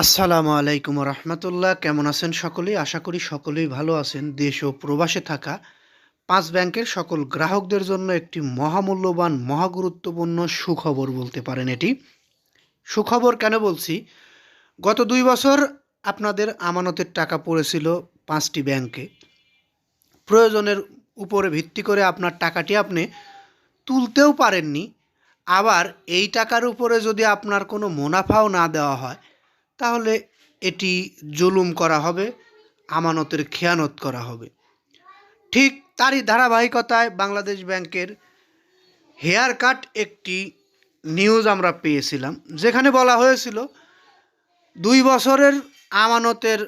আসসালামু আলাইকুম রহমতুল্লাহ। কেমন আছেন সকলেই? আশা করি সকলেই ভালো আছেন। দেশ ও প্রবাসে থাকা ৫ ব্যাংকের সকল গ্রাহকদের জন্য একটি মহামূল্যবান, মহাগুরুত্বপূর্ণ সুখবর বলতে পারেন এটি। সুখবর কেন বলছি? গত ২ বছর আপনাদের আমানতের টাকা পড়েছিল ৫টি ব্যাংকে। প্রয়োজনের উপরে ভিত্তি করে আপনার টাকাটি আপনি তুলতেও পারেননি। আবার এই টাকার উপরে যদি আপনার কোনো মুনাফাও না দেওয়া হয়, তাহলে এটি জুলুম করা হবে, আমানতের খেয়ানত করা হবে। ঠিক তারই ধারাবাহিকতায় বাংলাদেশ ব্যাংকের হেয়ার কাট একটি নিউজ আমরা পেয়েছিলাম, যেখানে বলা হয়েছিল ২ বছরের আমানতের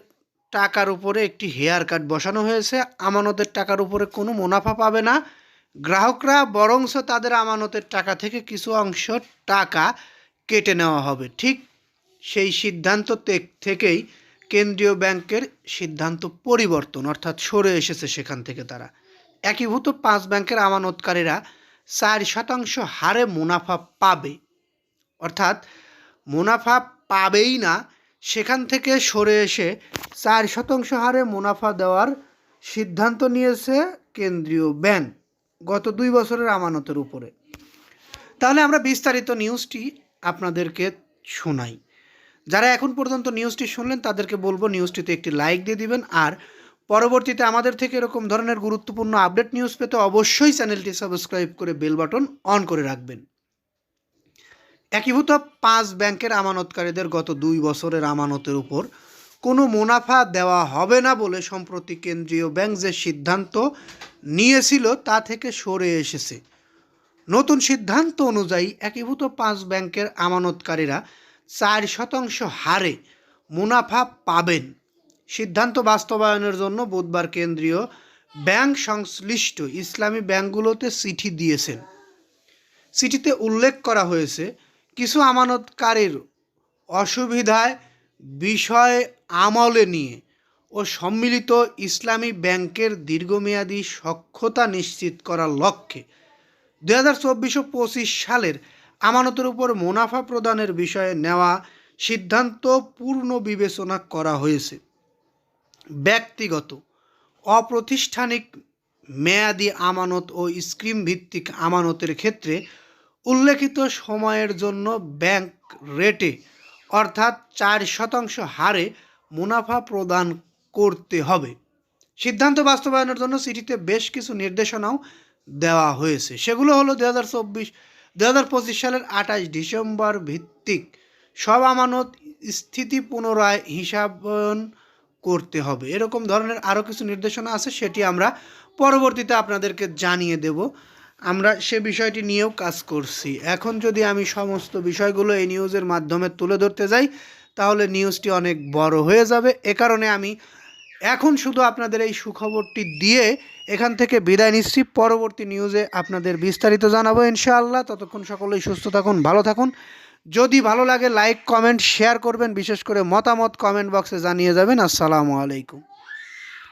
টাকার উপরে একটি হেয়ার কাট বসানো হয়েছে। আমানতের টাকার উপরে কোনো মুনাফা পাবে না গ্রাহকরা, বরংস তাদের আমানতের টাকা থেকে কিছু অংশ টাকা কেটে নেওয়া হবে। ঠিক সেই সিদ্ধান্ত থেকেই কেন্দ্রীয় ব্যাংকের সিদ্ধান্ত পরিবর্তন, অর্থাৎ সরে এসেছে সেখান থেকে তারা। একীভূত ৫ ব্যাংকের আমানতকারীরা ৪% হারে মুনাফা পাবে, অর্থাৎ মুনাফা পাবেই না, সেখান থেকে সরে এসে ৪% হারে মুনাফা দেওয়ার সিদ্ধান্ত নিয়েছে কেন্দ্রীয় ব্যাংক গত ২ বছরের আমানতের উপরে। তাহলে আমরা বিস্তারিত নিউজটি আপনাদেরকে শোনাই। যারা এখন পর্যন্ত নিউজটি শুনলেন তাদেরকে বলবো নিউজটিতে একটি লাইক দিয়ে দিবেন, আর পরবর্তীতে আমাদের থেকে এরকম ধরনের গুরুত্বপূর্ণ আপডেট নিউজ পেতে অবশ্যই চ্যানেলটি সাবস্ক্রাইব করে বেল বাটন অন করে রাখবেন। একীভূত ৫ ব্যাংকের আমানতকারীদের গত ২ বছরের আমানতের উপর কোনো মুনাফা দেওয়া হবে না বলে সম্প্রতি কেন্দ্রীয় ব্যাংক যে সিদ্ধান্ত নিয়েছিল তা থেকে সরে এসেছে। নতুন সিদ্ধান্ত অনুযায়ী একীভূত ৫ ব্যাংকের আমানতকারীরা ৪% হারে মুনাফা পাবেন। সিদ্ধান্ত বাস্তবায়নের জন্য বুধবার কেন্দ্রীয় ব্যাংক সংশ্লিষ্ট ইসলামী ব্যাংকগুলোতে চিঠি দিয়েছেন। চিঠিতে উল্লেখ করা হয়েছে, কিছু আমানতকারীর অসুবিধায় বিষয় আমলে নিয়ে ও সম্মিলিত ইসলামী ব্যাংকের দীর্ঘমেয়াদী সক্ষমতা নিশ্চিত করার লক্ষ্যে ২০২৪ ও ২৫ সালের আমানতের উপর মুনাফা প্রদানের বিষয়ে নেওয়া সিদ্ধান্ত পূর্ণ বিবেচনা করা হয়েছে। ব্যক্তিগত, অপ্রাতিষ্ঠানিক, মেয়াদি আমানত ও স্কিম ভিত্তিক আমানতের ক্ষেত্রে উল্লেখিত সময়ের জন্য ব্যাংক রেটে অর্থাৎ ৪% হারে মুনাফা প্রদান করতে হবে। সিদ্ধান্ত বাস্তবায়নের জন্য চিঠিতে বেশ কিছু নির্দেশনাও দেওয়া হয়েছে। সেগুলো হলো ২০২৫ সালের ২৮ ডিসেম্বর ভিত্তিক সব আমানত স্থিতি পুনরায় হিসাবন করতে হবে। এরকম ধরনের আরও কিছু নির্দেশনা আছে, সেটি আমরা পরবর্তীতে আপনাদেরকে জানিয়ে দেব। আমরা সে বিষয়টি নিয়েও কাজ করছি। এখন যদি আমি সমস্ত বিষয়গুলো এই নিউজের মাধ্যমে তুলে ধরতে যাই তাহলে নিউজটি অনেক বড় হয়ে যাবে। এ কারণে আমি এখন শুধু আপনাদের এই সুখবরটি দিয়ে এখান থেকে বিদায় নিচ্ছি। পরবর্তী নিউজে আপনাদের বিস্তারিত জানাবো ইনশাআল্লাহ। ততক্ষণ সকলেই সুস্থ থাকুন, ভালো থাকুন। যদি ভালো লাগে লাইক, কমেন্ট, শেয়ার করবেন। বিশেষ করে মতামত কমেন্ট বক্সে জানিয়ে যাবেন। আসসালামু আলাইকুম।